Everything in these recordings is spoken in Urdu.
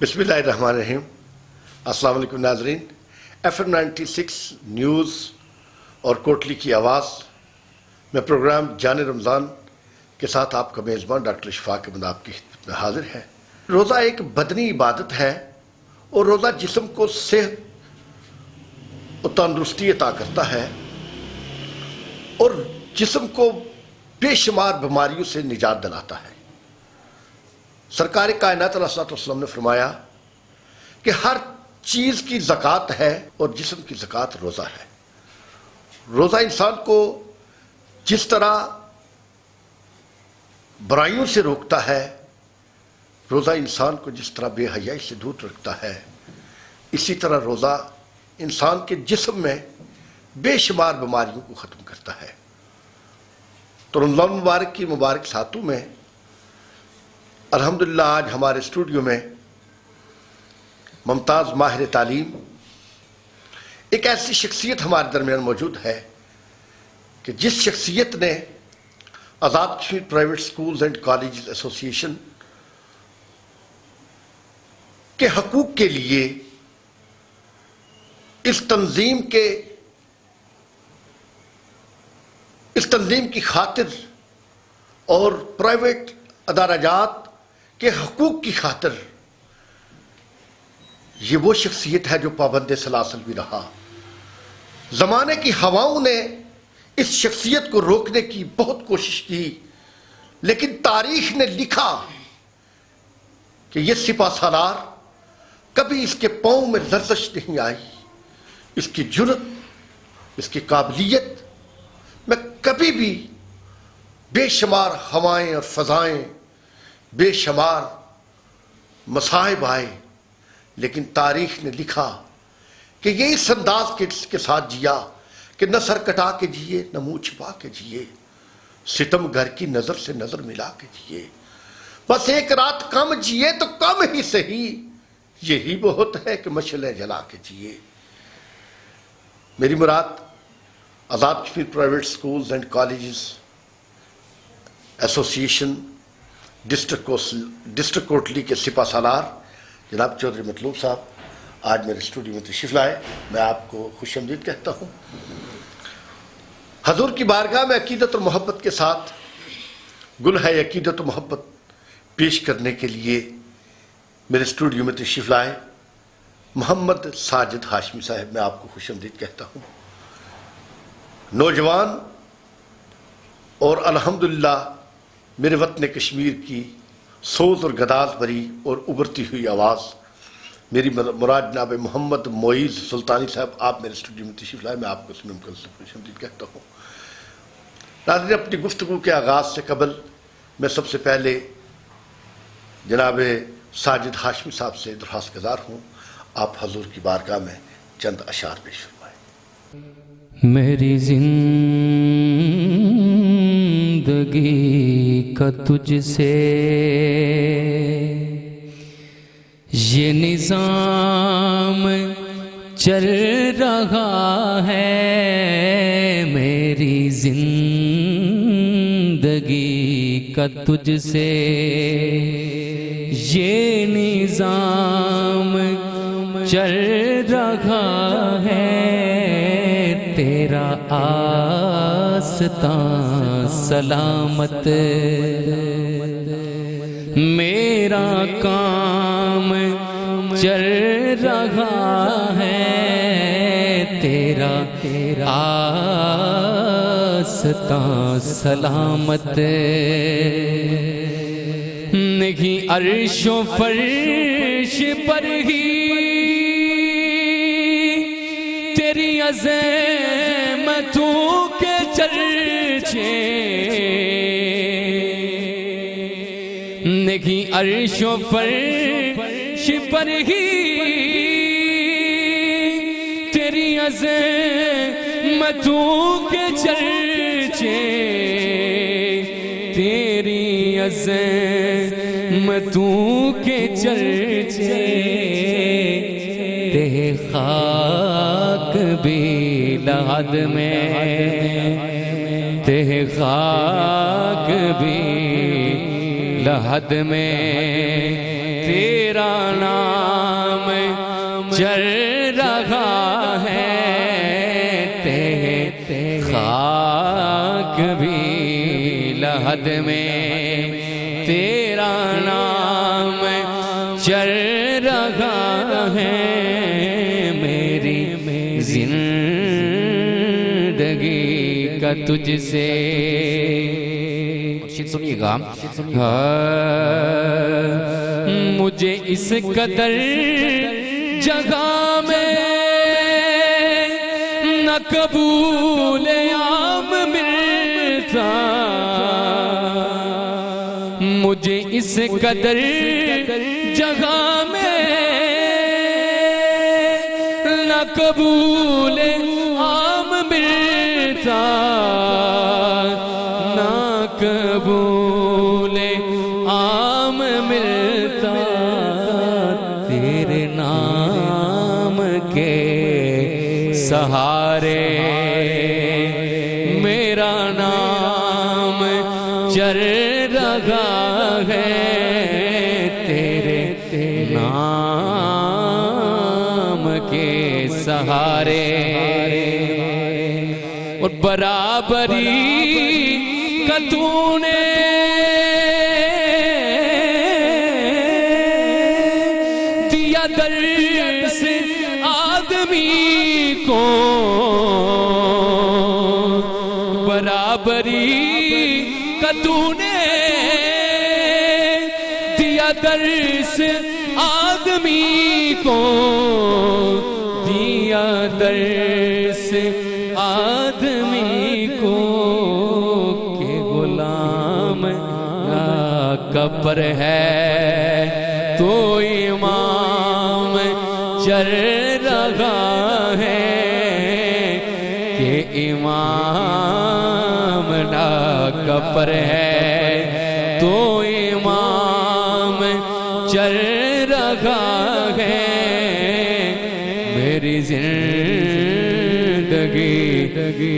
بسم اللہ الرحمن الرحیم. السلام علیکم ناظرین. FM 96 نیوز اور کوٹلی کی آواز میں پروگرام جان رمضان کے ساتھ آپ کا میزبان ڈاکٹر اشفاق احمد آپ کی خدمت میں حاضر ہے. روزہ ایک بدنی عبادت ہے اور روزہ جسم کو صحت اور تندرستی عطا کرتا ہے اور جسم کو بے شمار بیماریوں سے نجات دلاتا ہے. سرکار کائنات علیہ الصلوۃ والسلام نے فرمایا کہ ہر چیز کی زکوٰۃ ہے اور جسم کی زکوٰۃ روزہ ہے. روزہ انسان کو جس طرح برائیوں سے روکتا ہے، روزہ انسان کو جس طرح بے حیائی سے دور رکھتا ہے، اسی طرح روزہ انسان کے جسم میں بے شمار بیماریوں کو ختم کرتا ہے. تو رمضان مبارک کی مبارک ساتوں میں الحمدللہ آج ہمارے اسٹوڈیو میں ممتاز ماہر تعلیم ایک ایسی شخصیت ہمارے درمیان موجود ہے کہ جس شخصیت نے Azad Kashmir private schools and colleges association کے حقوق کے لیے اس تنظیم کی خاطر اور پرائیویٹ ادارہ جات کے حقوق کی خاطر یہ وہ شخصیت ہے جو پابند سلاسل بھی رہا. زمانے کی ہواؤں نے اس شخصیت کو روکنے کی بہت کوشش کی، لیکن تاریخ نے لکھا کہ یہ سپہ سالار کبھی اس کے پاؤں میں لرزش نہیں آئی. اس کی جرت، اس کی قابلیت میں کبھی بھی بے شمار ہوائیں اور فضائیں، بے شمار مصائب آئے، لیکن تاریخ نے لکھا کہ یہ اس انداز کے ساتھ جیا کہ نہ سر کٹا کے جیے نہ منہ چھپا کے جیے، ستم گھر کی نظر سے نظر ملا کے جیے. بس ایک رات کم جیے تو کم ہی صحیح، یہی بہت ہے کہ مشعلیں جلا کے جیے. میری مراد Azad Kashmir private schools and colleges association district Kotli کے سپہ سالار جناب چودھری مطلوب صاحب آج میرے اسٹوڈیو میں تشریف لائے. میں آپ کو خوش آمدید کہتا ہوں. حضور کی بارگاہ میں عقیدت اور محبت کے ساتھ گلہ عقیدت و محبت پیش کرنے کے لیے میرے اسٹوڈیو میں تشریف لائے محمد ساجد ہاشمی صاحب. میں آپ کو خوش آمدید کہتا ہوں. نوجوان اور الحمدللہ میرے وطن کشمیر کی سوز اور گداز بری اور ابھرتی ہوئی آواز، میری مراد جناب محمد معیز سلطانی صاحب، آپ میرے اسٹوڈیو میں تشریف لائے. میں آپ کو سنم کل سے خوش آمدید کہتا ہوں. ناظرین، اپنی گفتگو کے آغاز سے قبل میں سب سے پہلے جناب ساجد ہاشمی صاحب سے درخواست گزار ہوں آپ حضور کی بارگاہ میں چند اشعار پیش فرمائیں. میری زندگی کا تجھ سے یہ نظام چل رہا ہے. میری زندگی کا تجھ سے یہ نظام چل رہا ہے. تیرا آستان سلامت، میرا کام چل رہا ہے. تیرا آستان سلامت، نہیں عرش و فرش پر ہی تیری عظمتوں کے چرچے، نہیں عرش و فرش پر ہی تیری عظمتوں کے چرچے، تیری عظمتوں کے چرچے. تیرے خاک بھی لحد میں، تیرے خاک بھی لحد میں، تیرا نام چل رہا ہے خاک بھی لحد میں تیرا نام چل رہا ہے میری زندگی کا تجھ سے سنیے گا مجھے اس قدر جگہ میں نہ قبول عام ملتا مجھے اس قدر جگہ میں نہ قبول عام ملتا نہ قبول عام ملتا تیرے نام کے سہارے میرا نام چل رہا ہے تیرے نام کے سہارے اور برابری کا تو نے دیا درس آدمی کو برابری کا تو نے دیا درس آدمی کو دیا درس آدمی کو کہ غلام کپر ہے تو امام چل رہا ہے کہ امام نہ کپر ہے تو امام چل رہا ہے میری زندگی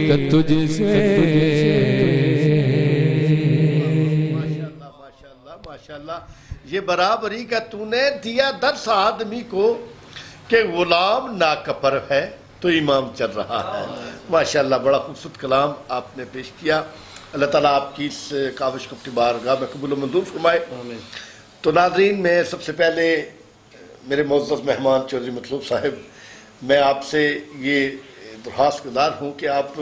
کا تجھ سے ماشاءاللہ یہ برابری کا تو نے دیا درس آدمی کو کہ غلام ناکپر ہے تو امام چل رہا ہے. ماشاءاللہ بڑا خوبصورت کلام آپ نے پیش کیا. اللہ تعالیٰ آپ کی اس کاوش کو اپنی بارگاہ میں قبول و منظور فرمائے. تو ناظرین میں سب سے پہلے میرے معزز مہمان چودھری مطلوب صاحب میں آپ سے یہ درخواست گزار ہوں کہ آپ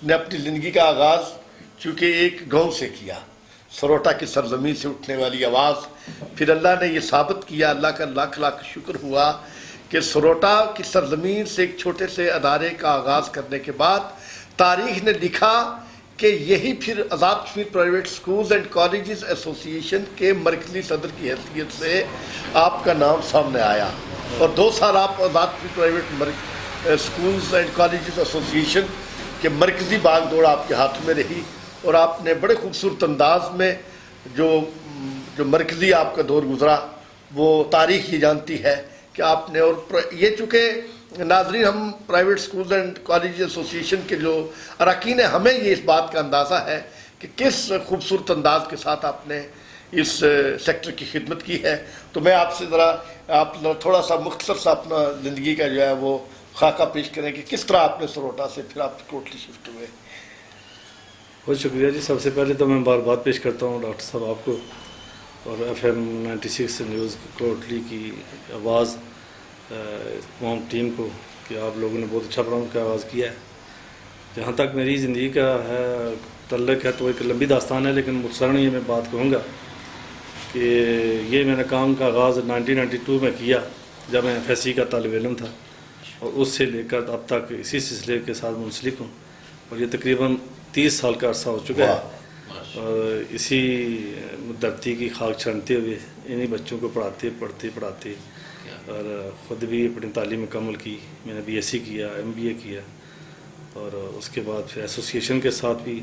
نے اپنی زندگی کا آغاز چونکہ ایک گاؤں سے کیا سروٹا کی سرزمین سے اٹھنے والی آواز پھر اللہ نے یہ ثابت کیا اللہ کا لاکھ لاکھ شکر ہوا کہ سروٹا کی سرزمین سے ایک چھوٹے سے ادارے کا آغاز کرنے کے بعد تاریخ نے لکھا کہ یہی پھر Azad Kashmir private schools and colleges association کے مرکزی صدر کی حیثیت سے آپ کا نام سامنے آیا اور 2 سال آپ Azad Kashmir private schools and colleges association کے مرکزی باغ دوڑ آپ کے ہاتھ میں رہی اور آپ نے بڑے خوبصورت انداز میں جو مرکزی آپ کا دور گزرا وہ تاریخ یہ جانتی ہے کہ آپ نے اور یہ چونکہ ناظرین ہم پرائیویٹ سکولز اینڈ کالج ایسوسی ایشن کے جو اراکین ہیں ہمیں یہ اس بات کا اندازہ ہے کہ کس خوبصورت انداز کے ساتھ آپ نے اس سیکٹر کی خدمت کی ہے. تو میں آپ سے آپ تھوڑا سا مختصر سا اپنا زندگی کا جو ہے وہ خاکہ پیش کریں کہ کس طرح آپ نے سروٹا سے پھر آپ کوٹلی شفٹ ہوئے. بہت شکریہ جی. سب سے پہلے تو میں بات پیش کرتا ہوں ڈاکٹر صاحب آپ کو اور FM 96 نیوز کوٹلی کی آواز تمام ٹیم کو کہ آپ لوگوں نے بہت اچھا پروگرام کا آغاز کیا ہے. جہاں تک میری زندگی کا ہے تعلق ہے تو ایک لمبی داستان ہے لیکن مختصراً یہ میں بات کہوں گا کہ یہ میں نے کام کا آغاز 1992 میں کیا جب میں FSC کا طالب علم تھا اور اس سے لے کر اب تک اسی سلسلے کے ساتھ منسلک ہوں اور یہ تقریباً 30 سال کا عرصہ ہو چکا ہے اور اسی دھرتی کی خاک چھانتے ہوئے انہی بچوں کو پڑھاتے اور خود بھی اپنی تعلیم مکمل کی. میں نے BSc کیا MBA کیا اور اس کے بعد پھر ایسوسی ایشن کے ساتھ بھی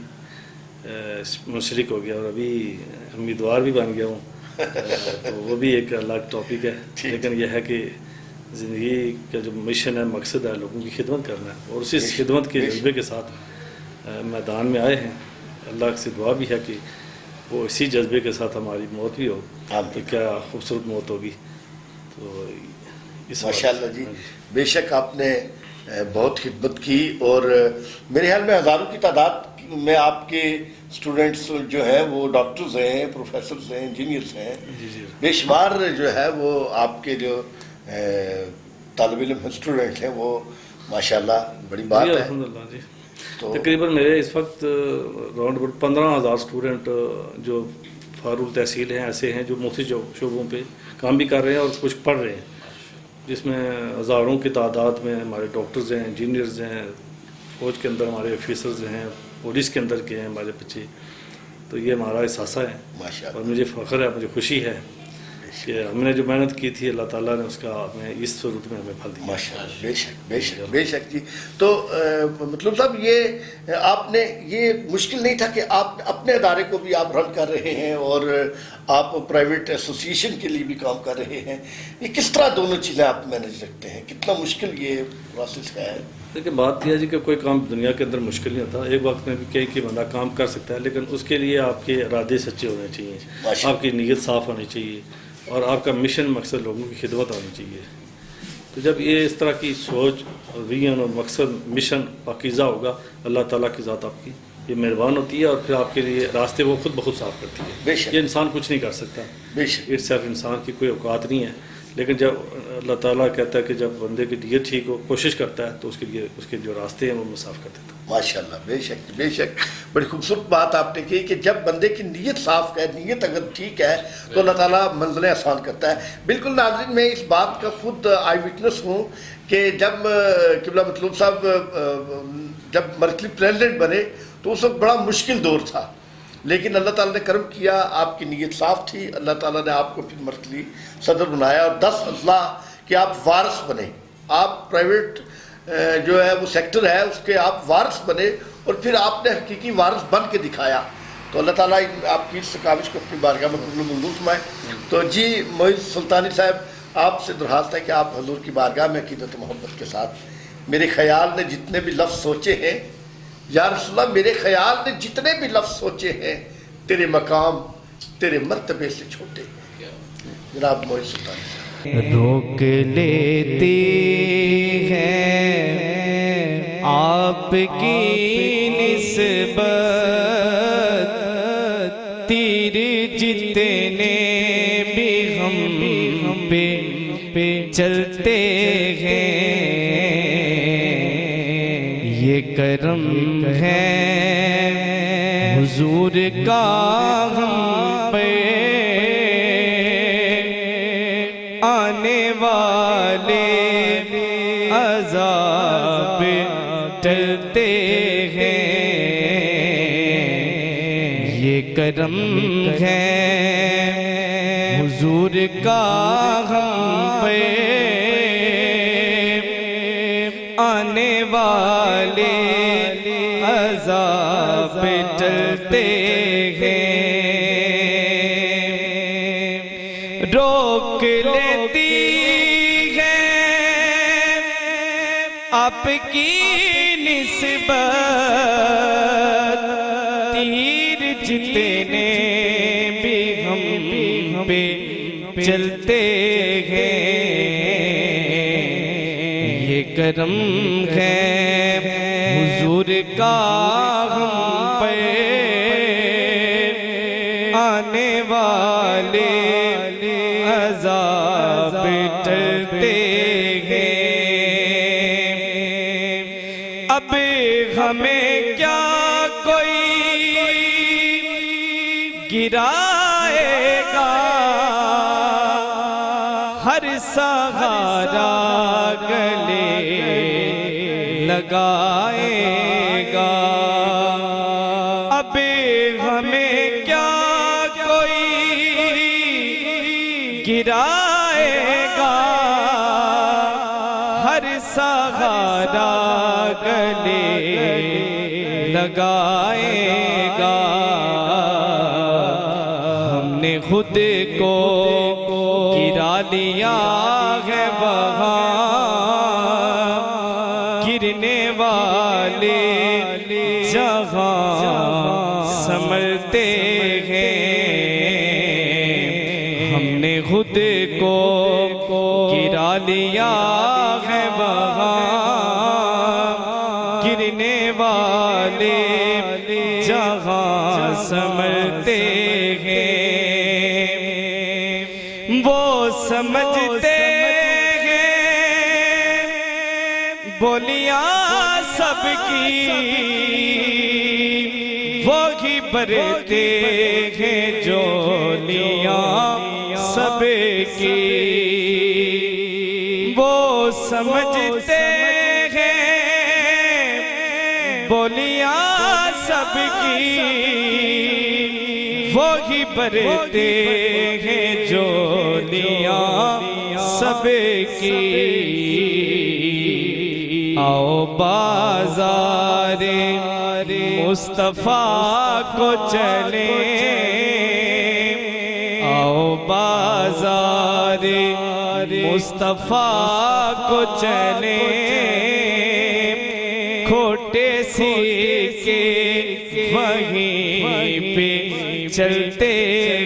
منسلک ہو گیا اور ابھی امیدوار بھی بن گیا ہوں. تو وہ بھی ایک الگ ٹاپک ہے لیکن یہ ہے کہ زندگی کا جو مشن ہے مقصد ہے لوگوں کی خدمت کرنا ہے اور اسی خدمت کے جذبے کے ساتھ میدان میں آئے ہیں. اللہ سے دعا بھی ہے کہ وہ اسی جذبے کے ساتھ ہماری موت بھی ہو تو کیا خوبصورت موت ہوگی. تو اس ماشاءاللہ جی، بے شک آپ نے بہت خدمت کی، اور میرے خیال میں ہزاروں کی تعداد میں آپ کے اسٹوڈنٹس جو ہیں وہ ڈاکٹرز ہیں، پروفیسرز ہیں، انجینئرز ہیں، جی بے شمار جو ہے وہ آپ کے جو طالب علم اسٹوڈنٹ ہیں وہ ماشاءاللہ بڑی بات ہے. الحمدللہ جی. تو تقریباً میرے اس وقت راؤنڈ اباؤٹ 15,000 اسٹوڈنٹ جو فارغ تحصیل ہیں ایسے ہیں جو مختلف شعبوں پہ کام بھی کر رہے ہیں اور کچھ پڑھ رہے ہیں، جس میں ہزاروں کی تعداد میں ہمارے ڈاکٹرز ہیں، انجینئرز ہیں، فوج کے اندر ہمارے آفیسرز ہیں، پولیس کے اندر کے ہیں ہمارے بچے. تو یہ ہمارا احساسہ ہے ماشاءاللہ اور مجھے فخر ہے، مجھے خوشی ہے کہ ہم نے جو محنت کی تھی اللہ تعالیٰ نے اس کا ہمیں اس صورت میں ہمیں پھل دیا. ماشاءاللہ، بے شک بے شک بے شک جی. تو مطلب صاحب یہ آپ نے یہ مشکل نہیں تھا کہ آپ اپنے ادارے کو بھی آپ رن کر رہے ہیں اور آپ پرائیویٹ ایسوسیشن کے لیے بھی کام کر رہے ہیں، یہ کس طرح دونوں چیزیں آپ مینج رکھتے ہیں؟ کتنا مشکل یہ پروسیس ہے؟ لیکن بات یہ ہے جی کہ کوئی کام دنیا کے اندر مشکل نہیں ہوتا. ایک وقت میں بھی کئی کہ بندہ کام کر سکتا ہے، لیکن اس کے لیے آپ کے ارادے سچے ہونے چاہیے، آپ کی نیت صاف ہونی چاہیے اور آپ کا مشن مقصد لوگوں کی خدمت ہونی چاہیے. تو جب یہ اس طرح کی سوچ اور ویژن اور مقصد مشن پاکیزہ ہوگا، اللہ تعالیٰ کی ذات آپ کی یہ مہربان ہوتی ہے اور پھر آپ کے لیے راستے وہ خود بخود صاف کرتی ہے. بے شک یہ انسان کچھ نہیں کر سکتا، بے شک یہ صرف انسان کی کوئی اوقات نہیں ہے. لیکن جب اللہ تعالیٰ کہتا ہے کہ جب بندے کی نیت ٹھیک ہو، کوشش کرتا ہے تو اس کے لیے اس کے جو راستے ہیں وہ صاف کر دیتا ہے. ماشاءاللہ، بے شک بے شک. بڑی خوبصورت بات آپ نے کی کہ جب بندے کی نیت صاف ہے، نیت اگر ٹھیک ہے تو اللہ تعالیٰ منزلیں آسان کرتا ہے. بالکل ناظرین، میں اس بات کا خود آئی وٹنس ہوں کہ جب قبلہ مطلوب صاحب جب مرکزی پریزیڈنٹ بنے تو اس وقت بڑا مشکل دور تھا، لیکن اللہ تعالیٰ نے کرم کیا، آپ کی نیت صاف تھی، اللہ تعالیٰ نے آپ کو پھر مرکزی صدر بنایا اور 10 اضلاع کہ آپ وارث بنے. آپ پرائیویٹ جو ہے وہ سیکٹر ہے اس کے آپ وارث بنے اور پھر آپ نے حقیقی وارث بن کے دکھایا. تو اللہ تعالیٰ آپ کی اس کاوش کو اپنی بارگاہ میں قبول و منظور فرمائے. تو جی معیز سلطانی صاحب، آپ سے درخواست ہے کہ آپ حضور کی بارگاہ میں عقیدت و محبت کے ساتھ میرے خیال نے جتنے بھی لفظ سوچے ہیں، یا رسول اللہ میرے خیال نے جتنے بھی لفظ سوچے ہیں تیرے مقام تیرے مرتبے سے چھوٹے ہیں. جناب معیز سلطانی صاحب. روک لیتی ہے آپ کی نسبت تیر جتنے بھی ہم پہ چلتے ہیں، یہ کرم ہے حضور کا ہم پہ، آنے والے عذاب ٹلتے ہیں، یہ کرم ہے حضور کا ہم پہ، آنے والے عذاب ٹلتے ہیں. روک لیتی ہے آپ کی نسبت تیر جتنے بھی ہم پہ چلتے ہیں، یہ کرم ہے حضور کا ہم پہ، آنے والے عذاب ٹلتے ہیں. اب ہمیں کیا کوئی گرائے گا، ہر سہارا گلے لگائے گا. اب ہمیں کیا کوئی گرائے گا، ہر سہارا گلے لگائے گا. ہم نے خود کو گرا لیا ہے وہاں، گرنے والے جہاں سنبھلتے ہیں. ہم نے خود کو گرا والیاں ہیں وہاں گرنے والے جہاں سمجھتے ہیں وہ سمجھتے ہیں بولیاں سب کی وہی برتے ہیں جولیاں سب کی وہ سمجھتے ہیں بولیاں سب کی وہی برتے ہیں جولیاں سب کی آؤ بازار مصطفیٰ کو چلیں آؤ بازار مصطفیٰ کو چلیں کھوٹے سیکھے وہیں پہ چلتے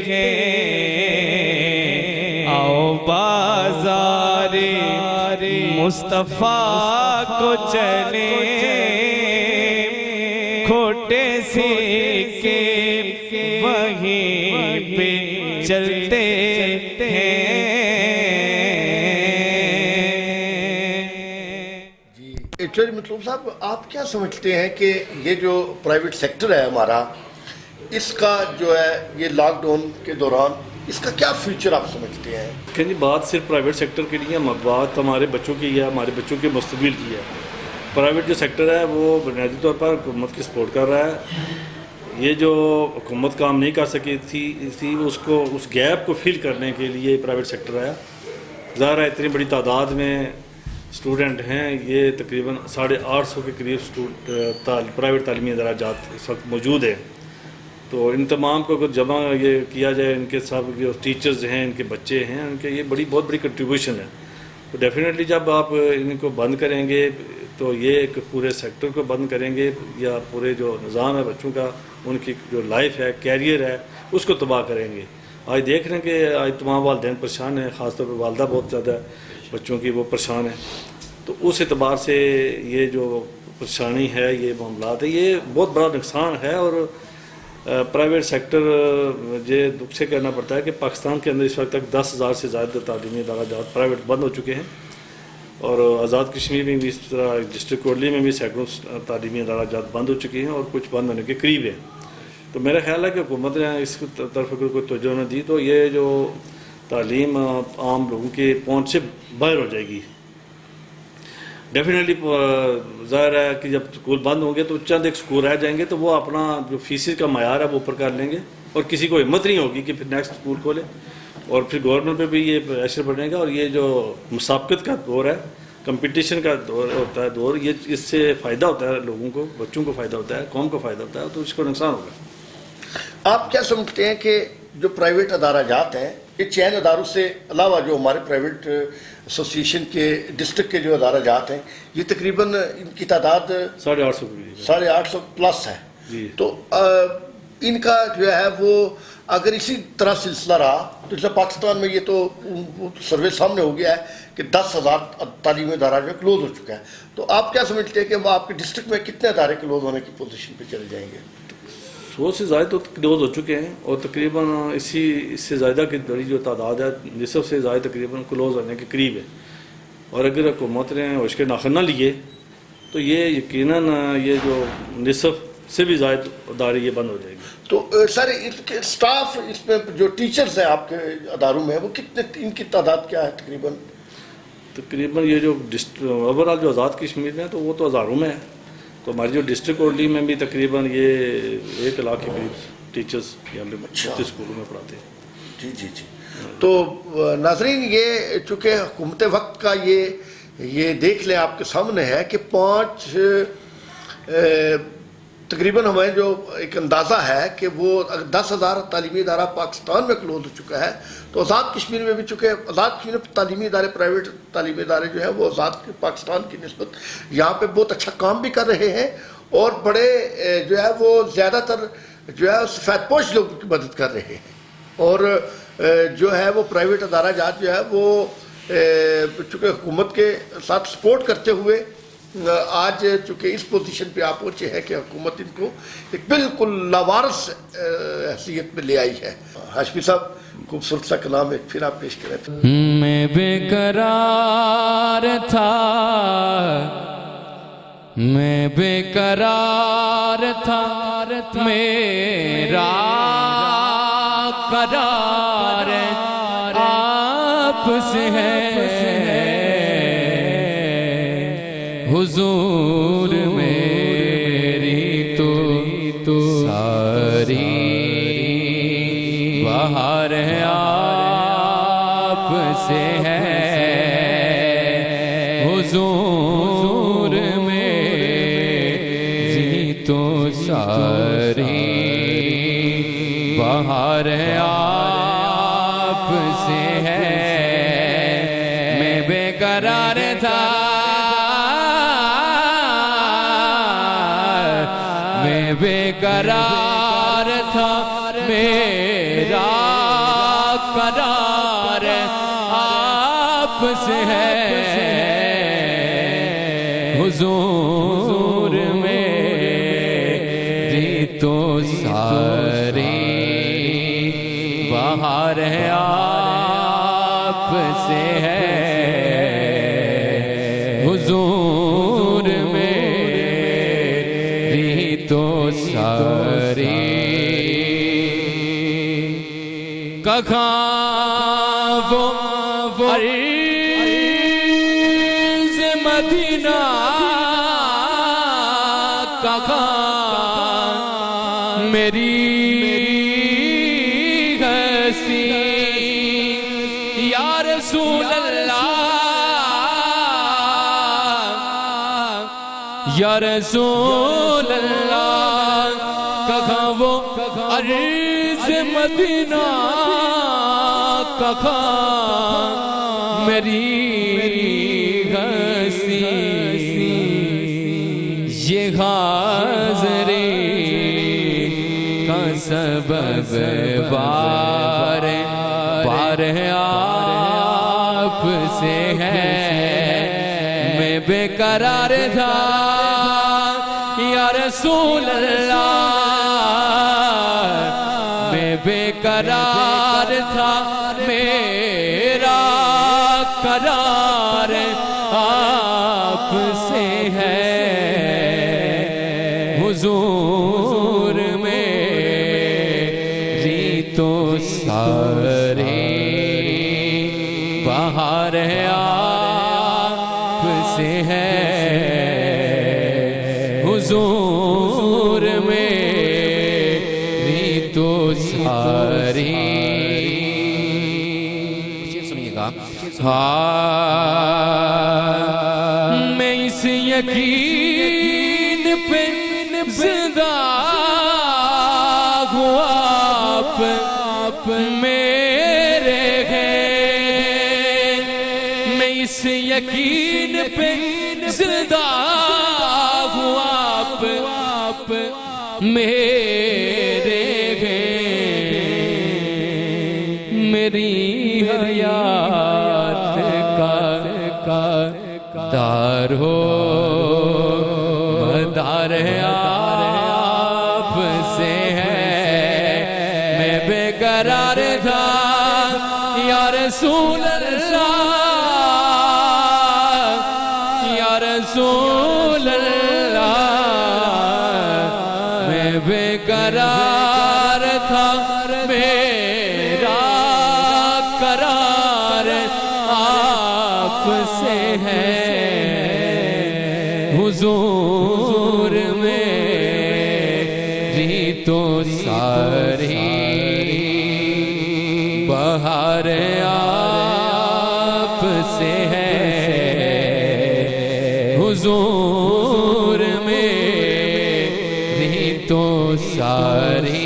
ہیں آؤ بازار مصطفیٰ کو چلیں کھوٹے سیکھے وہیں پہ چلتے ہیں چوہدری مطلوب صاحب آپ کیا سمجھتے ہیں کہ یہ جو پرائیویٹ سیکٹر ہے ہمارا اس کا جو ہے یہ لاک ڈاؤن کے دوران اس کا کیا فیوچر آپ سمجھتے ہیں؟ کہ جی بات صرف پرائیویٹ سیکٹر کے لیے بات ہمارے بچوں کی ہے ہمارے بچوں کے مستقبل کی ہے پرائیویٹ جو سیکٹر ہے وہ بنیادی طور پر حکومت کی سپورٹ کر رہا ہے یہ جو حکومت کام نہیں کر سکی تھی اس گیپ کو فل کرنے کے لیے پرائیویٹ سیکٹر آیا ظاہر ہے اتنی بڑی تعداد میں اسٹوڈنٹ ہیں یہ تقریباً 850 کے قریب پرائیویٹ تعلیمی ادارات اس وقت موجود ہیں تو ان تمام کو اگر جمع یہ کیا جائے ان کے سب جو ٹیچرز ہیں ان کے بچے ہیں ان کے یہ بہت بڑی کنٹریبیوشن ہے تو ڈیفینیٹلی جب آپ ان کو بند کریں گے تو یہ ایک پورے سیکٹر کو بند کریں گے یا پورے جو نظام ہے بچوں کا ان کی جو لائف ہے کیریئر ہے اس کو تباہ کریں گے آج دیکھ رہے ہیں کہ آج تمام والدین پریشان ہیں خاص طور پہ والدہ بہت زیادہ بچوں کی وہ پریشان ہیں تو اس اعتبار سے یہ جو پریشانی ہے یہ معاملات ہے یہ بہت بڑا نقصان ہے اور پرائیویٹ سیکٹر یہ دکھ سے کہنا پڑتا ہے کہ پاکستان کے اندر اس وقت تک 10,000 سے زیادہ تعلیمی ادارات پرائیویٹ بند ہو چکے ہیں اور آزاد کشمیر میں بھی اس طرح ڈسٹرکٹ کوٹلی میں بھی سینکڑوں تعلیمی ادارات بند ہو چکے ہیں اور کچھ بند ہونے کے قریب ہیں تو میرا خیال ہے کہ حکومت نے اس طرف اگر کوئی توجہ نہ دی تو یہ جو تعلیم عام لوگوں کے پہنچ سے باہر ہو جائے گی ڈیفینیٹلی ظاہر ہے کہ جب اسکول بند ہوں گے تو چند ایک اسکول رہ جائیں گے تو وہ اپنا جو فیسز کا معیار ہے وہ اوپر کر لیں گے اور کسی کو ہمت نہیں ہوگی کہ پھر نیکسٹ اسکول کھولے اور پھر گورنمنٹ پہ بھی یہ پریشر بڑھے گا اور یہ جو مسابقت کا دور ہے کمپٹیشن کا دور ہوتا ہے یہ اس سے فائدہ ہوتا ہے لوگوں کو بچوں کو فائدہ ہوتا ہے قوم کو فائدہ ہوتا ہے تو اس کو نقصان ہوگا آپ کیا سمجھتے ہیں کہ جو پرائیویٹ ادارہ جات ہیں یہ چین اداروں سے علاوہ جو ہمارے پرائیویٹ ایسوسیشن کے ڈسٹرکٹ کے جو ادارہ جات ہیں یہ تقریباً ان کی تعداد 850 پلس ہے تو ان کا جو ہے وہ اگر اسی طرح سلسلہ رہا تو جیسے پاکستان میں یہ تو سروے سامنے ہو گیا ہے کہ 10,000 تعلیمی ادارہ جو کلوز ہو چکا ہے تو آپ کیا سمجھتے ہیں کہ وہ آپ کے ڈسٹرکٹ میں کتنے ادارے کلوز ہونے کی پوزیشن پہ چلے جائیں گے؟ 100 سے زائد تو کلوز ہو چکے ہیں اور تقریباً اس سے زیادہ کی بڑی جو تعداد ہے نصف سے زائد تقریباً کلوز ہونے کے قریب ہے اور اگر حکومت نے ہوش کے ناخن نہ لیے تو یہ یقیناً یہ جو نصف سے بھی زائد ادارے یہ بند ہو جائے گی تو سر اسٹاف اس میں جو ٹیچرز ہیں آپ کے اداروں میں وہ کتنے ان کی تعداد کیا ہے تقریباً یہ جو اوور آل جو آزاد کشمیر میں ہے تو وہ تو ہزاروں میں ہے تو ہماری جو ڈسٹرکٹ کوٹلی میں بھی تقریباً یہ 1 لاکھ کے قریب ٹیچرز یہاں پہ اسکولوں میں پڑھاتے ہیں جی تو ناظرین یہ چونکہ حکومت وقت کا یہ دیکھ لیں آپ کے سامنے ہے کہ 5 تقریباً ہمیں جو ایک اندازہ ہے کہ وہ 10,000 تعلیمی ادارہ پاکستان میں کلوز ہو چکا ہے تو آزاد کشمیر میں بھی چونکہ آزاد کشمیر میں تعلیمی ادارے پرائیویٹ تعلیمی ادارے جو ہیں وہ آزاد پاکستان کی نسبت یہاں پہ بہت اچھا کام بھی کر رہے ہیں اور بڑے جو ہے وہ زیادہ تر جو ہے سفید پوش لوگوں کی مدد کر رہے ہیں اور جو ہے وہ پرائیویٹ ادارہ جات جو ہے وہ چونکہ حکومت کے ساتھ سپورٹ کرتے ہوئے آج چونکہ اس پوزیشن پہ آپ پہنچے ہیں کہ حکومت ان کو ایک بالکل لاوارث حیثیت میں لے آئی ہے. ہاشمی صاحب خوبصورت سا کلام ہے پھر آپ پیش کریں. میں بے قرار تھا، میں بے قرار تھا، میرا قرار آپ سے ہے. حضور میری تو ساری بہار آپ سے ہے. حضور میری تو ساری بہار آپ سے ہے. میں بے قرار تھا، میں بے قرار تھا، میرا قرار آپ سے ہے. حضور میری تو ساری بہار آپ سے ہے. حضور میری تو ساری کہاں وہ عرض مدینہ، کہاں میری ہستی یا رسول اللہ، یا رسول اللہ. کہاں وہ عرض مدینہ، کہاں میری ہستی. یہ حاضری کا سبب بار بار آپ سے ہے. میں بے قرار تھا یا رسول اللہ، میں بے قرار تھا، میرا قرار آپ سے ہے. حضور میری تو ساری بہار آپ سے ہے. حضور میری تو ساری. سنیے گا. میں اس یقین پہ زندہ ہوں، آپ میرے ہیں. میں اس یقین پہ زندہ ہوں، آپ میرے ہیں. میری حیات کا دار ہو مدار آپ سے ہے. میں بے قرار تھا یا رسول اللہ، یا رسول اللہ. میں بے قرار تھا، میرا قرار آپ سے ہے. حضور میری تو ساری بہار آپ سے ہے. حضور میری تو ساری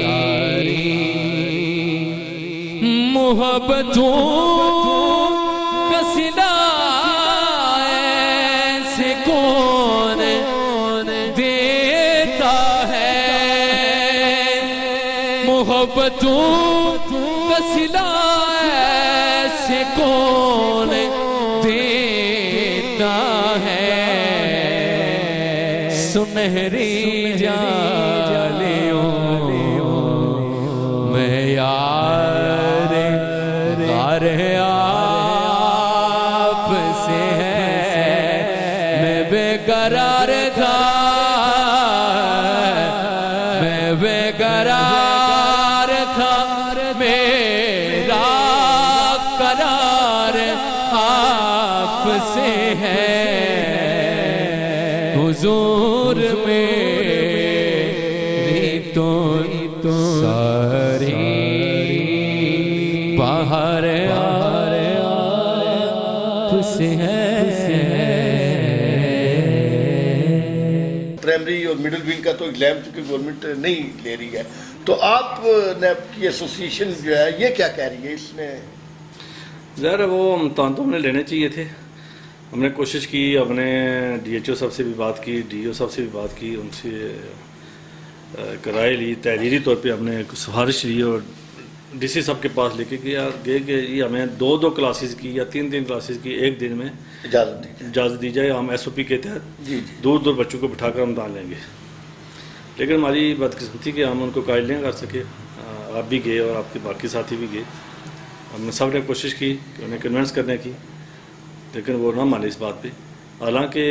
محبتوں کا صلہ ایسے کون دیتا ہے. محبتوں کا صلہ ایسے کون دیتا ہے سنہری جالیوں میں یار غار آپ سے ہے میں بے قرار تھا میں بے قرار تھا میرا قرار آپ سے ہے حضور میری تو ساری باہر آپ سے ہے پرائمری اور مڈل ونگ کا تو ایگزام چونکہ گورنمنٹ نہیں لے رہی ہے، تو آپ نیب کی ایسوسیشن جو ہے یہ کیا کہہ رہی ہے اس میں؟ ظاہر ہے وہ امتحان تو ہم نے لینے چاہیے تھے. ہم نے کوشش کی، ہم نے ڈی ایچ او صاحب سے بھی بات کی، ڈی او صاحب سے بھی بات کی، ان سے رائے لی، تحریری طور پہ ہم نے ایک سفارش لی اور ڈی سی صاحب کے پاس لے کے گئے کہ یہ ہمیں 2 کلاسز کی یا 3 کلاسز کی ایک دن میں اجازت دی جائے. ہم ایس او پی کے تحت دور بچوں کو بٹھا کر امتحان لیں گے. لیکن ہماری بدقسمتی کہ ہم ان کو قائل نہیں کر سکے. آپ بھی گئے اور آپ کے باقی ساتھی بھی گئے. ہم نے سب نے کوشش کی کہ انہیں کنونس کرنے کی، لیکن وہ نہ مانے اس بات پہ. حالانکہ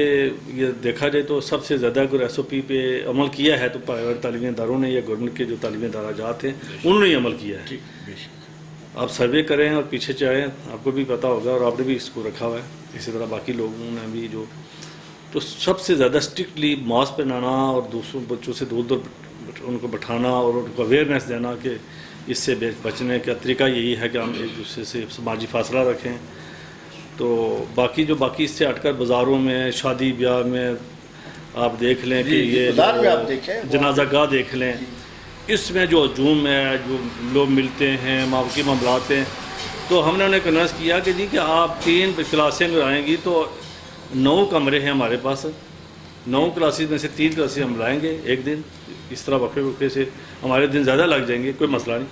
یہ دیکھا جائے تو سب سے زیادہ اگر ایس او پی پہ عمل کیا ہے تو پرائیویٹ تعلیمی اداروں نے یا گورنمنٹ کے جو تعلیمی ادارات ہیں انہوں نے ہی عمل کیا ہے. آپ سروے کریں اور پیچھے چاہیں، آپ کو بھی پتہ ہوگا اور آپ نے بھی اس کو رکھا ہوا ہے، اسی طرح باقی لوگوں نے بھی جو تو سب سے زیادہ اسٹرکٹلی ماسک پہنانا اور دوسروں بچوں سے دور ان کو بٹھانا اور ان کو اویئرنیس دینا کہ اس سے بچنے کا طریقہ یہی ہے کہ ہم ایک دوسرے سے سماجی فاصلہ رکھیں. تو باقی اس سے ہٹ کر بازاروں میں شادی بیاہ میں آپ دیکھ لیں کہ یہ جنازہ گاہ دیکھ لیں، اس میں جو ہجوم ہے، جو لوگ ملتے ہیں، ماوقی معاملات ہیں. تو ہم نے انہیں کنوینس کیا کہ جی کہ آپ 3 کلاسیں اگر آئیں گی تو 9 کمرے ہیں ہمارے پاس، 9 کلاسز میں سے 3 کلاسز ہم لائیں گے ایک دن. اس طرح وقفے سے ہمارے دن زیادہ لگ جائیں گے، کوئی مسئلہ نہیں،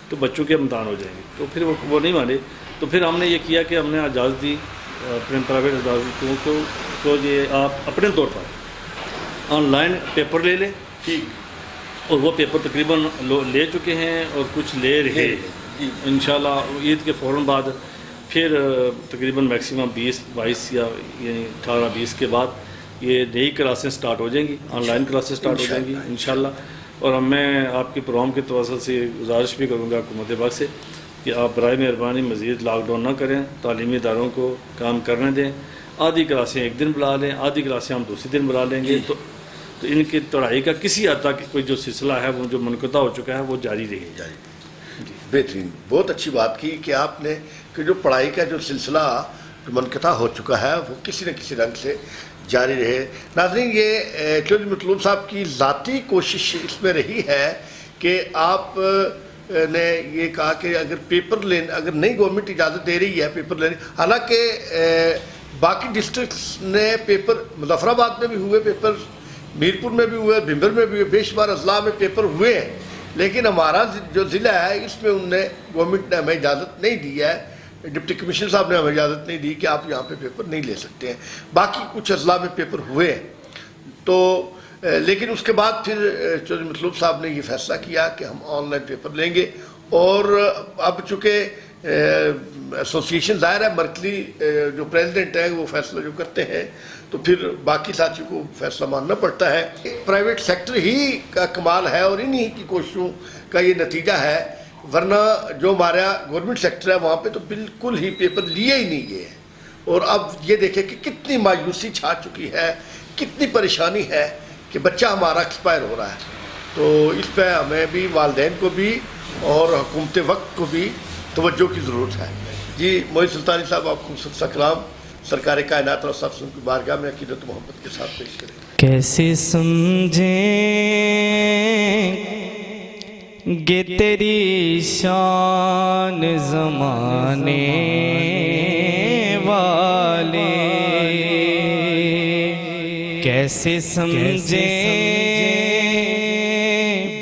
تو بچوں کے امتحان ہو جائیں گے. تو پھر وہ نہیں مانے. تو پھر ہم نے یہ کیا کہ ہم نے اجازت دی اپنے پرائیویٹ اداروں کو تو یہ آپ اپنے طور پر آن لائن پیپر لے لیں. اور وہ پیپر تقریباً لے چکے ہیں اور کچھ لے رہے ہیں. انشاءاللہ عید کے فوراً بعد پھر تقریباً میکسیمم 20-22 یا یعنی 18-20 کے بعد یہ نئی کلاسیں سٹارٹ ہو جائیں گی، آن لائن کلاسیں سٹارٹ ہو جائیں گی انشاءاللہ. اور میں آپ کے پروگرام کے توسط سے گزارش بھی کروں گا حکومت پاک سے کہ آپ برائے مہربانی مزید لاک ڈاؤن نہ کریں، تعلیمی اداروں کو کام کرنے دیں. آدھی کلاسیں ایک دن بلا لیں، آدھی کلاسیں ہم دوسری دن بلا لیں گے. تو ان کی پڑھائی کا کسی حد تک کوئی جو سلسلہ ہے وہ جو منقطع ہو چکا ہے وہ جاری رہے. بہترین، بہت اچھی بات کی کہ آپ نے کہ جو پڑھائی کا جو سلسلہ منقطع ہو چکا ہے وہ کسی نہ کسی رنگ سے جاری رہے. ناظرین، یہ چودھری مطلوب صاحب کی ذاتی کوشش اس میں رہی ہے کہ آپ نے یہ کہا کہ اگر پیپر اگر نہیں گورنمنٹ اجازت دے رہی ہے پیپر لینے، حالانکہ باقی ڈسٹرکٹس نے پیپر مظفر آباد میں بھی ہوئے پیپر، میرپور میں بھی ہوئے، بھمبر میں بھی ہوئے، بے شمار اضلاع میں پیپر ہوئے ہیں، لیکن ہمارا جو ضلع ہے اس میں گورنمنٹ نے ہمیں اجازت نہیں دی ہے. ڈپٹی کمشنر صاحب نے ہمیں اجازت نہیں دی کہ آپ یہاں پہ پیپر نہیں لے سکتے ہیں. باقی کچھ اضلاع میں پیپر ہوئے ہیں. تو لیکن اس کے بعد پھر چودھری مطلوب صاحب نے یہ فیصلہ کیا کہ ہم آن لائن پیپر لیں گے. اور اب چونکہ ایسوسیشن ظاہر ہے مرکزی جو پریزیڈنٹ ہے وہ فیصلہ جو کرتے ہیں تو پھر باقی ساتھیوں کو فیصلہ ماننا پڑتا ہے. پرائیویٹ سیکٹر ہی کا کمال ہے اور انہی کی کوششوں کا یہ نتیجہ ہے، ورنہ جو ہمارا گورنمنٹ سیکٹر ہے وہاں پہ تو بالکل ہی پیپر لیے ہی نہیں گئے. اور اب یہ دیکھیں کہ کتنی مایوسی چھا چکی ہے، کتنی پریشانی ہے کہ بچہ ہمارا ایکسپائر ہو رہا ہے. تو اس پہ ہمیں بھی والدین کو بھی اور حکومت وقت کو بھی توجہ کی ضرورت ہے. جی معین سلطانی صاحب، آپ خوبصورت سا کلام سرکار کائنات اور صاحب کی بارگاہ میں عقیدت و محبت کے ساتھ پیش کریں. کیسے سمجھیں گے تیری شان زمانے والے، کیسے سمجھیں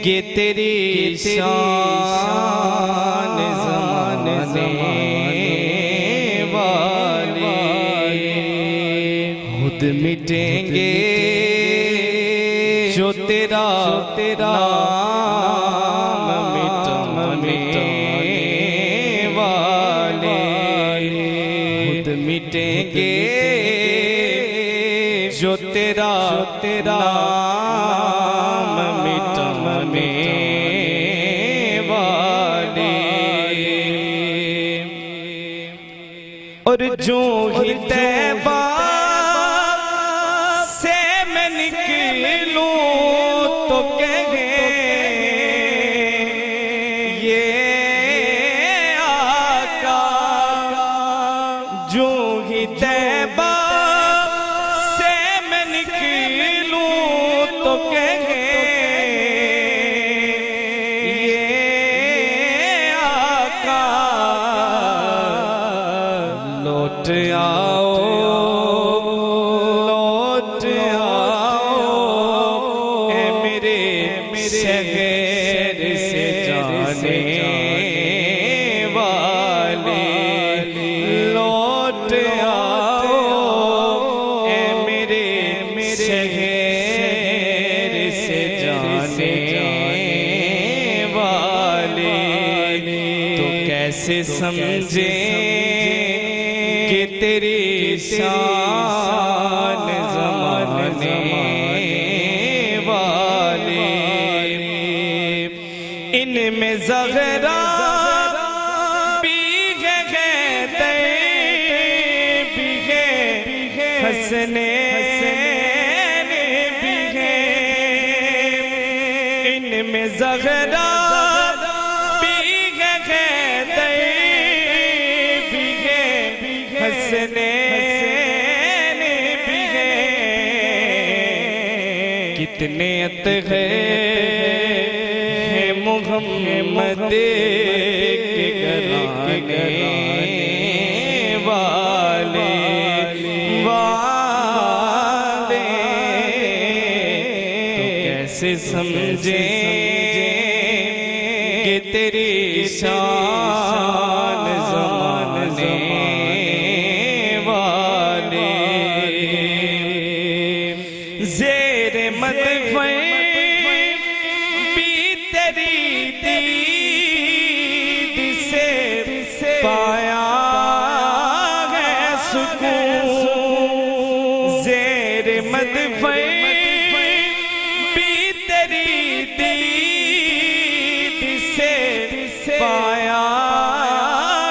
گے تیری شان زمانے والے. خود مٹیں گے جو تیرا نام مٹانے والے، خود مٹیں گے جو تیرا نام مٹانے والے، اور جو ہی طیبہ سے میں نکلوں تو کہیں یہ آقا، جو ہی طیبہ سے میں نکلوں تو کہیں یہ آقا، لوٹ آؤ لوٹ آؤ اے میرے شہر سے جانے والے، لوٹ آؤ اے میرے شہر سے جانے والے، تو کیسے سمجھیں کہ تیری شان زمانے والے، ان میں زغرا بھی ہے حیدر بھی ہے حسنین بھی ہے، ان میں زغرا بھی ہے حیدر بھی ہے حسنین بھی ہے، کتنے ہیں محمد کے گھرانے والے، تو کیسے سمجھیں کہ تیری شان زمانے والے، زیر مدفع بھی تیری دید سے پایا ہے سکون، زیر مدفع بھی تیری دید سے پایا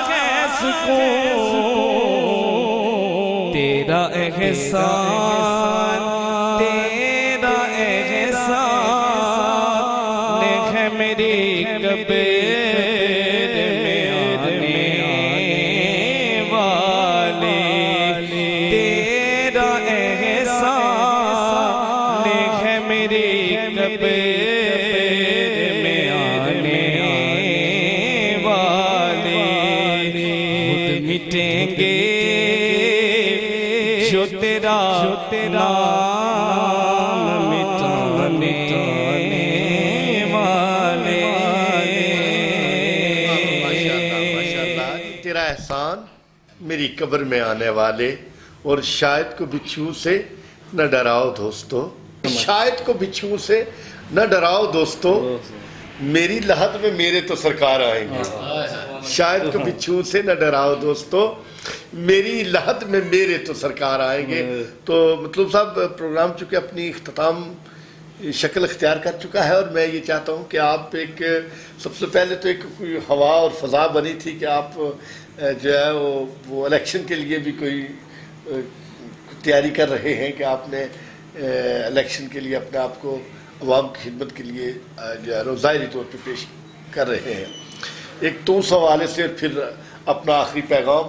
ہے سکون، تیرا احسان تیرا احسان ہے میری قبر میں آنے والے، تیرا احسان ہے میری قبر میں آنے والے، خود مٹیں گے جو تیرا نام مٹانے والے۔ ماشاءاللہ، تیرا احسان میری قبر میں آنے والے، اور شاید کو بچھو سے نہ ڈراؤ دوستو، شاید کو بچھو سے نہ ڈراؤ دوستو، میری لحد میں میرے تو سرکار آئیں گے، شاید کو بچھو سے نہ ڈراؤ دوستو، میری لحد میں میرے تو سرکار آئیں گے۔ تو مطلوب صاحب پروگرام چونکہ اپنی اختتام شکل اختیار کر چکا ہے، اور میں یہ چاہتا ہوں کہ آپ ایک سب سے پہلے تو ایک کوئی ہوا اور فضا بنی تھی کہ آپ جو ہے وہ الیکشن کے لیے بھی کوئی تیاری کر رہے ہیں کہ آپ نے الیکشن کے لیے اپنے آپ کو عوام کی خدمت کے لیے جو ہے ظاہری طور پہ پیش کر رہے ہیں، ایک تو اس حوالے سے پھر اپنا آخری پیغام۔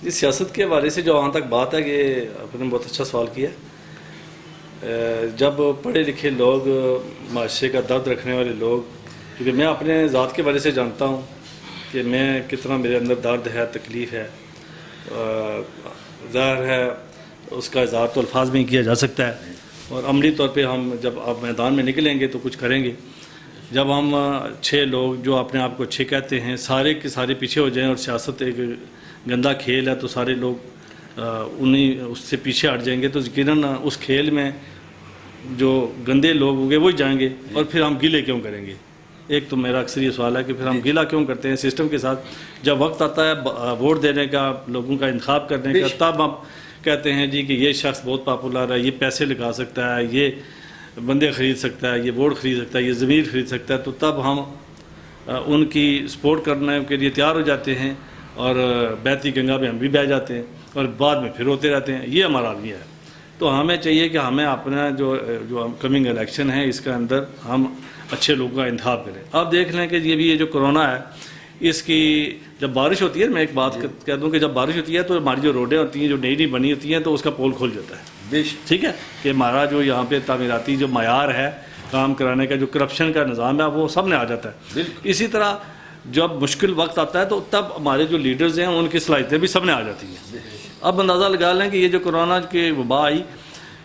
اس سیاست کے حوالے سے جو وہاں تک بات ہے کہ آپ نے بہت اچھا سوال کیا، جب پڑھے لکھے لوگ، معاشرے کا درد رکھنے والے لوگ، کیونکہ میں اپنے ذات کے بارے سے جانتا ہوں کہ میں کتنا میرے اندر درد ہے، تکلیف ہے، ظاہر ہے اس کا اظہار تو الفاظ میں ہی کیا جا سکتا ہے، اور عملی طور پہ ہم جب آپ میدان میں نکلیں گے تو کچھ کریں گے۔ جب ہم 6 لوگ جو اپنے آپ کو اچھے کہتے ہیں سارے کے سارے پیچھے ہو جائیں اور سیاست ایک گندا کھیل ہے تو سارے لوگ انہیں اس سے پیچھے ہٹ جائیں گے تو یقیناً اس کھیل میں جو گندے لوگ ہوں گے وہی جائیں گے، اور پھر ہم گیلے کیوں کریں گے؟ ایک تو میرا اکثر یہ سوال ہے کہ پھر ہم گیلا کیوں کرتے ہیں سسٹم کے ساتھ؟ جب وقت آتا ہے ووٹ دینے کا، لوگوں کا انتخاب کرنے کا، تب ہم کہتے ہیں جی کہ یہ شخص بہت پاپولر ہے، یہ پیسے لگا سکتا ہے، یہ بندے خرید سکتا ہے، یہ ووٹ خرید سکتا ہے، یہ ضمیر خرید سکتا ہے، تو تب ہم ان کی سپورٹ کرنے کے لیے تیار ہو جاتے ہیں، اور بیتی گنگا میں ہم بھی بہہ جاتے ہیں، اور بعد میں پھر ہوتے رہتے ہیں۔ یہ ہمارا رویہ ہے۔ تو ہمیں چاہیے کہ ہمیں اپنا جو کمنگ الیکشن ہے اس کے اندر ہم اچھے لوگوں کا انتخاب کریں۔ اب دیکھ لیں کہ یہ جو کرونا ہے، اس کی جب بارش ہوتی ہے، میں ایک بات کہہ دوں کہ جب بارش ہوتی ہے تو ہماری جو روڈیں ہوتی ہیں جو نئی بنی ہوتی ہیں تو اس کا پول کھل جاتا ہے، ٹھیک ہے، کہ ہمارا جو یہاں پہ تعمیراتی جو معیار ہے کام کرانے کا، جو کرپشن کا نظام ہے، وہ سامنے آ جاتا ہے۔ اسی طرح جب مشکل وقت آتا ہے تو تب ہمارے جو لیڈرز ہیں ان کی صلاحیتیں بھی سامنے آ جاتی ہیں۔ اب اندازہ لگا لیں کہ یہ جو کرونا کی وبا آئی،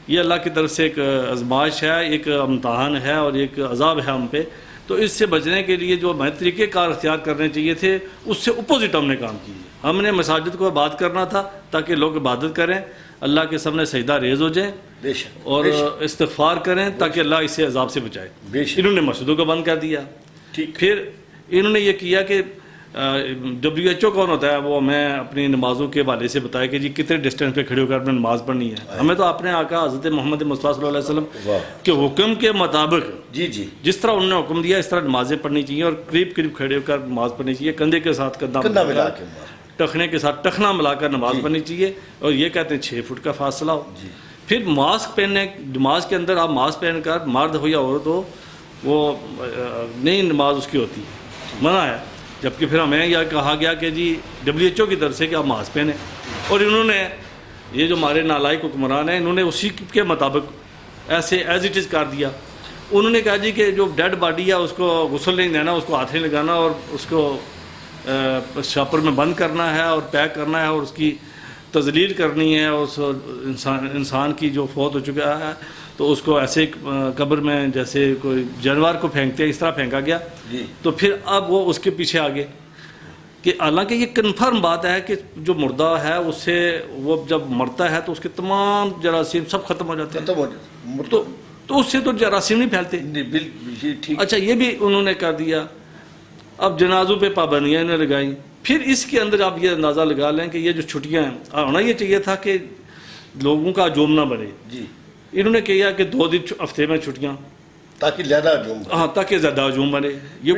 یہ اللہ کی طرف سے ایک آزمائش ہے، ایک امتحان ہے، اور ایک عذاب ہے ہم پہ۔ تو اس سے بچنے کے لیے جو ہمیں طریقہ کار اختیار کرنے چاہیے تھے، اس سے اپوزٹ ہم نے کام کیے۔ ہم نے مساجد کو آباد کرنا تھا تاکہ لوگ عبادت کریں، اللہ کے سامنے سجدہ ریز ہو جائیں اور استغفار کریں تاکہ اللہ اسے عذاب سے بچائے۔ انہوں نے مسجدوں کو بند کر دیا۔ پھر انہوں نے یہ کیا کہ WHO کون ہوتا ہے، وہ ہمیں اپنی نمازوں کے حوالے سے بتایا کہ جی کتنے ڈسٹینس پہ کھڑے ہو کر اپنے نماز پڑھنی ہے۔ ہمیں تو اپنے آقا حضرت محمد مصطفیٰ صلی اللہ علیہ وسلم کے حکم کے مطابق جس طرح انہوں نے حکم دیا اس طرح نمازیں پڑھنی چاہیے، اور قریب کھڑے ہو کر نماز پڑھنی چاہیے، کندھے کے ساتھ کندھا ملا کر، ٹخنے کے ساتھ ٹخنا ملا کر نماز پڑھنی چاہیے، اور یہ کہتے ہیں 6 فٹ کا فاصلہ ہو۔ پھر ماسک پہننے، نماز کے اندر آپ ماسک پہن کر مرد ہو یا عورت ہو، وہ نہیں نماز اس کی ہوتی، منع ہے۔ جبکہ پھر ہمیں یہ کہا گیا کہ جی WHO کی طرف سے کہ آپ ماسک پہنیں، اور انہوں نے یہ جو ہمارے نالائق حکمران ہیں، انہوں نے اسی کے مطابق ایسے ایز اٹ از کر دیا۔ انہوں نے کہا جی کہ جو ڈیڈ باڈی ہے اس کو غسل نہیں دینا، اس کو ہاتھ نہیں لگانا، اور اس کو شاپر میں بند کرنا ہے اور پیک کرنا ہے، اور اس کی تذلیل کرنی ہے، اور اس انسان کی جو فوت ہو چکا ہے تو اس کو ایسے قبر میں جیسے کوئی جانور کو پھینکتے ہیں اس طرح پھینکا گیا۔ تو پھر اب وہ اس کے پیچھے آگے کہ حالانکہ یہ کنفرم بات ہے کہ جو مردہ ہے اس سے وہ جب مرتا ہے تو اس کے تمام جراثیم سب ختم ہو جاتے ہیں، تو اس سے تو جراثیم نہیں پھیلتے۔ اچھا یہ بھی انہوں نے کر دیا۔ اب جنازوں پہ پابندیاں انہوں نے لگائیں۔ پھر اس کے اندر آپ یہ اندازہ لگا لیں کہ یہ جو چھٹیاں ہیں، ہونا یہ چاہیے تھا کہ لوگوں کا ہجوم نہ بنے۔ انہوں نے کہا کہ 2 دن ہفتے میں چھٹیاں تاکہ زیادہ ہجوم، ہاں تاکہ زیادہ ہجوم بنے۔ یہ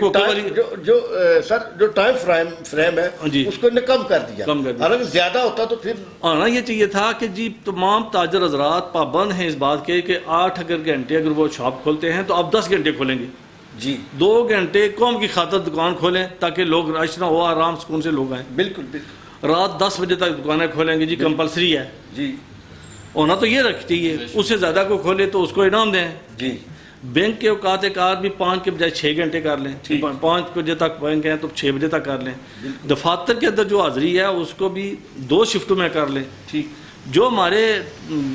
جو ٹائم فریم ہے اس کو انہیں کم کر دیا، اگر زیادہ ہوتا تو پھر آنا یہ چاہیے تھا کہ جی تمام تاجر حضرات پابند ہیں اس بات کے کہ 8 گھنٹے اگر وہ شاپ کھولتے ہیں تو اب 10 گھنٹے کھولیں گے، 2 گھنٹے قوم کی خاطر دکان کھولیں تاکہ لوگ رش نہ ہو، آرام سکون سے لوگ آئیں۔ بالکل رات 10 بجے تک دکانیں کھولیں گے جی، کمپلسری ہے جی، ہونا تو یہ رکھ چاہیے۔ اس سے زیادہ کو کھولے تو اس کو انعام دیں جی۔ بینک کے اوقات کار بھی 5 کے بجائے 6 گھنٹے کر لیں، 5 بجے تک بینک ہیں تو 6 بجے تک کر لیں۔ دفاتر کے اندر جو حاضری ہے اس کو بھی 2 شفٹوں میں کر لیں۔ جو ہمارے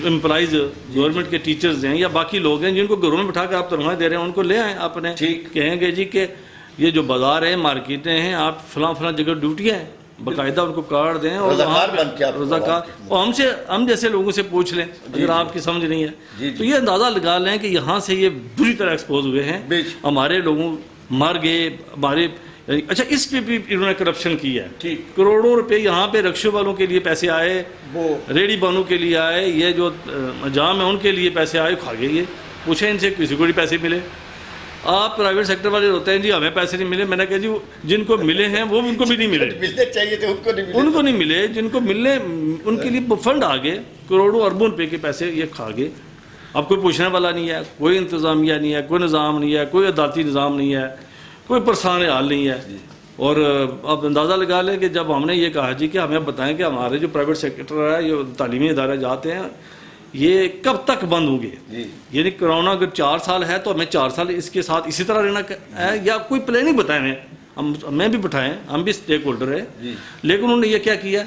امپلائیز گورنمنٹ کے ٹیچرز ہیں یا باقی لوگ ہیں جن کو گھروں میں بٹھا کر آپ تنخواہیں دے رہے ہیں، ان کو لے آئیں اپنے، کہیں گے جی کہ یہ جو بازار ہیں مارکیٹیں ہیں، آپ فلاں جگہ ڈیوٹیاں ہیں، باقاعدہ ان کو کارڈ دیں اور رضاکار، اور ہم جیسے لوگوں سے پوچھ لیں اگر آپ کی سمجھ نہیں ہے تو یہ اندازہ لگا لیں کہ یہاں سے یہ بری طرح ایکسپوز ہوئے ہیں، ہمارے لوگوں مر گئے ہمارے۔ اچھا اس پہ بھی انہوں نے کرپشن کی ہے، کروڑوں روپے یہاں پہ رکشے والوں کے لیے پیسے آئے، ریڑی بانوں کے لیے آئے، یہ جو جام ہے ان کے لیے پیسے آئے، کھا گئے۔ یہ پوچھیں ان سے کسی کو نہیں پیسے ملے۔ آپ پرائیویٹ سیکٹر والے ہوتے ہیں جی ہمیں پیسے نہیں ملے، میں نے کہا جی جن کو ملے ہیں وہ ان کو بھی نہیں ملے، ملنے چاہیے تھے ان کو نہیں ملے، جن کو ملنے ان کے لیے فنڈ آ گئے، کروڑوں اربوں روپے کے پیسے یہ کھا گئے۔ اب کوئی پوچھنے والا نہیں ہے، کوئی انتظامیہ نہیں ہے، کوئی نظام نہیں ہے، کوئی عدالتی نظام نہیں ہے، کوئی پرسان حال نہیں ہے۔ اور اب اندازہ لگا لیں کہ جب ہم نے یہ کہا جی کہ ہمیں بتائیں کہ ہمارے جو پرائیویٹ سیکٹر ہے، جو تعلیمی ادارے جاتے ہیں، یہ کب تک بند ہوں گے؟ یعنی کرونا اگر 4 سال ہے تو ہمیں 4 سال اس کے ساتھ اسی طرح رہنا ہے، یا کوئی پلان ہی بتائیں ہمیں بھی بٹھائیں، ہم بھی اسٹیک ہولڈر ہیں۔ لیکن انہوں نے یہ کیا کیا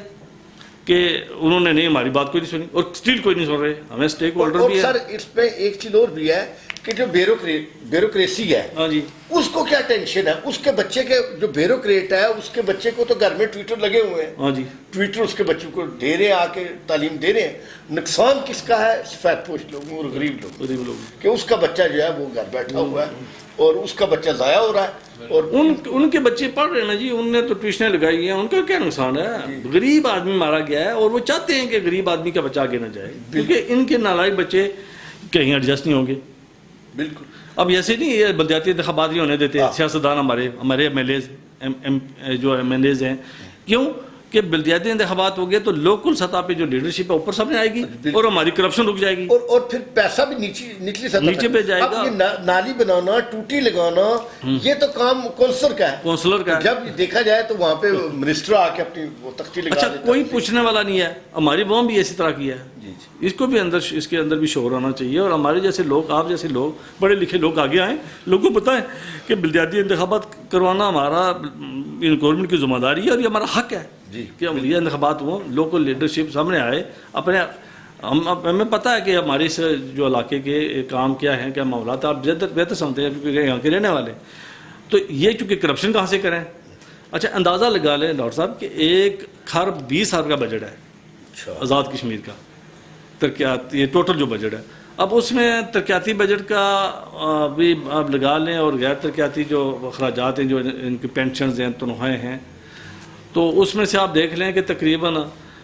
کہ انہوں نے نہیں ہماری بات کوئی نہیں سنی، اور اسٹل کوئی نہیں سن رہے، ہمیں اسٹیک ہولڈر بھی ہے۔ سر اس پہ ایک چیز اور بھی ہے کہ جو بیوروکریسی ہے ہاں جی اس کو کیا ٹینشن ہے؟ اس کے بچے کے جو بیوروکریٹ ہے اس کے بچے کو تو گھر میں ٹویٹر لگے ہوئے ہیں، ہاں جی ٹویٹر اس کے بچوں کو دے رہے ہیں، آ کے تعلیم دے رہے ہیں۔ نقصان کس کا ہے؟ سفید پوش لوگوں اور غریب لوگوں، غریب لوگ کہ اس کا بچہ جو ہے وہ گھر بیٹھا ہوا ہے اور اس کا بچہ ضائع ہو رہا ہے، اور ان کے بچے پڑھ رہے ہیں نا جی، ان نے تو ٹیوشنیں لگائی ہیں، ان کا کیا نقصان ہے؟ غریب آدمی مارا گیا ہے اور وہ چاہتے ہیں کہ غریب آدمی کا بچہ آگے نہ جائے، کیونکہ ان کے نالائق بچے کہیں ایڈجسٹ نہیں ہوں گے۔ بالکل اب ایسے نہیں یہ بلدیاتی انتخابات نہیں ہونے دیتے سیاستدان ہمارے ایم ایل ایز جو ایم ایل ایز ہیں، کیوں کہ بلدیاتی انتخابات ہو گئے تو لوکل سطح پہ جو لیڈرشپ ہے اوپر سامنے آئے گی اور ہماری کرپشن رک جائے گی، اور پھر پیسہ بھی نچلی سطح نیچے پہ جائے اب گا۔ یہ نالی بنانا، ٹوٹی لگانا، یہ تو کام کونسلر کا ہے، کونسلر کا ہے۔ جب دیکھا جائے تو وہاں پہ منسٹر آ کے اپنی وہ تختی لگا اچھا دیتا ہے۔ کوئی پوچھنے والا نہیں ہے، ہماری قوم بھی اسی طرح کی ہے، اس کو بھی اس کے اندر بھی شعور ہونا چاہیے، اور ہمارے جیسے لوگ، آپ جیسے لوگ، پڑھے لکھے لوگ آگے آئیں، لوگوں کو بتائیں کہ بلدیاتی انتخابات کروانا ہمارا گورنمنٹ کی ذمہ داری ہے اور یہ ہمارا حق ہے کہ یہ انتخابات ہوں، لوکل لیڈرشپ سامنے آئے اپنے۔ ہمیں پتہ ہے کہ ہمارے اس جو علاقے کے کام کیا ہیں، کیا معاملات، آپ بہتر سمجھتے ہیں کیونکہ یہاں کے رہنے والے، تو یہ چونکہ کرپشن کہاں سے کریں۔ اچھا اندازہ لگا لیں ڈاکٹر صاحب کہ 1 ارب 20 کا بجٹ ہے آزاد کشمیر کا، ترقیات، یہ ٹوٹل جو بجٹ ہے، اب اس میں ترقیاتی بجٹ کا بھی آپ لگا لیں اور غیر ترقیاتی جو اخراجات ہیں، جو ان کی پینشنز ہیں، تنخواہیں ہیں، تو اس میں سے آپ دیکھ لیں کہ تقریباً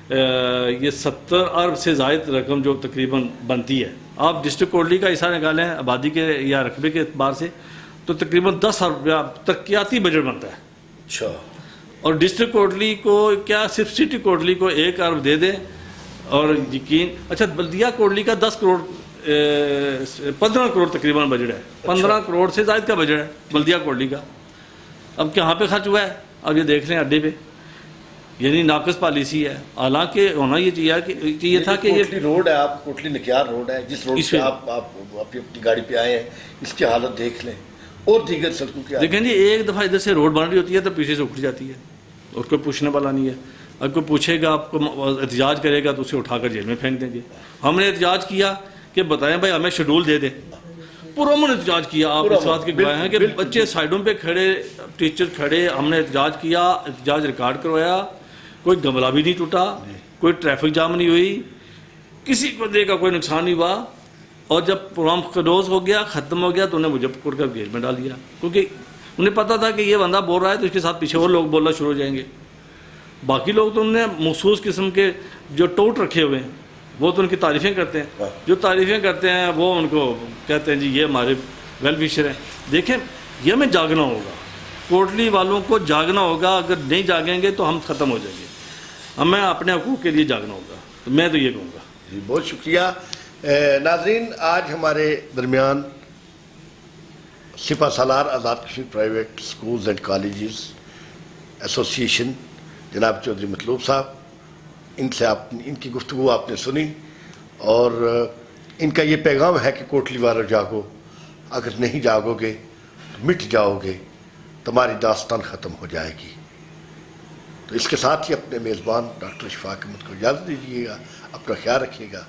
یہ 70 ارب سے زائد رقم جو تقریباً بنتی ہے۔ آپ ڈسٹرکٹ کوٹلی کا حصہ نکالیں آبادی کے یا رقبے کے اعتبار سے تو تقریباً 10 ارب ترقیاتی بجٹ بنتا ہے۔ اچھا، اور ڈسٹرکٹ کوٹلی کو کیا صرف سٹی کوٹلی کو 1 ارب دے دیں، اور یقین، اچھا بلدیہ کوٹلی کا 10 کروڑ 15 کروڑ تقریباً بجٹ ہے، 15 کروڑ سے زائد کا بجٹ ہے بلدیہ کوٹلی کا۔ اب کہاں پہ خرچ ہوا ہے؟ اب یہ دیکھ لیں اڈے پہ، یعنی ناقص پالیسی ہے، حالانکہ ہونا یہ چاہیے تھا کہ یہ کوٹلی روڈ ہے، آپ کوٹلی نکیار روڈ ہے، جس روڈ پہ آپ اپنی گاڑی پہ آئے ہیں، اس کی حالت دیکھ لیں، اور دیگر سڑکوں کی دیکھیں جی، ایک دفعہ ادھر سے روڈ بن رہی ہوتی ہے تو پیچھے سے اکھڑ جاتی ہے اور کوئی پوچھنے والا نہیں ہے۔ اگر کوئی پوچھے گا، آپ کو احتجاج کرے گا تو اسے اٹھا کر جیل میں پھینک دیں گے۔ ہم نے احتجاج کیا کہ بتائیں بھائی ہمیں شیڈول دے دیں، پرامن احتجاج کیا، آپ اس بات کے گواہ ہیں کہ بچے سائڈوں پہ کھڑے، ٹیچر کھڑے، ہم نے احتجاج کیا، احتجاج ریکارڈ کروایا، کوئی گملہ بھی نہیں ٹوٹا، کوئی ٹریفک جام نہیں ہوئی، کسی بندے کا کوئی نقصان نہیں ہوا، اور جب پروگرام کلوز ہو گیا، ختم ہو گیا، تو انہیں مجھے پکڑ کر جیل میں ڈال دیا، کیونکہ انہیں پتہ تھا کہ یہ بندہ بول رہا ہے تو اس کے ساتھ پیچھے اور لوگ بولنا شروع ہو جائیں گے۔ باقی لوگ تو انہوں نے مخصوص قسم کے جو ٹوٹ رکھے ہوئے ہیں، وہ تو ان کی تعریفیں کرتے ہیں، جو تعریفیں کرتے ہیں وہ ان کو کہتے ہیں جی یہ ہمارے ویل وشر ہیں۔ دیکھیں یہ ہمیں جاگنا ہوگا، کوٹلی والوں کو جاگنا ہوگا، اگر نہیں جاگیں گے تو ہم ختم ہو جائیں گے، ہمیں اپنے حقوق کے لیے جاگنا ہوگا، تو میں تو یہ کہوں گا۔ جی بہت شکریہ۔ ناظرین، آج ہمارے درمیان سپہ سالار Azad Kashmir private schools and colleges association جناب چودھری مطلوب صاحب، ان کی گفتگو آپ نے سنی، اور ان کا یہ پیغام ہے کہ کوٹلی والوں جاگو، اگر نہیں جاگو گے تو مٹ جاؤ گے، تمہاری داستان ختم ہو جائے گی۔ تو اس کے ساتھ ہی اپنے میزبان ڈاکٹر اشفاق احمد کو اجازت دیجیے گا، اپنا خیال رکھیے گا۔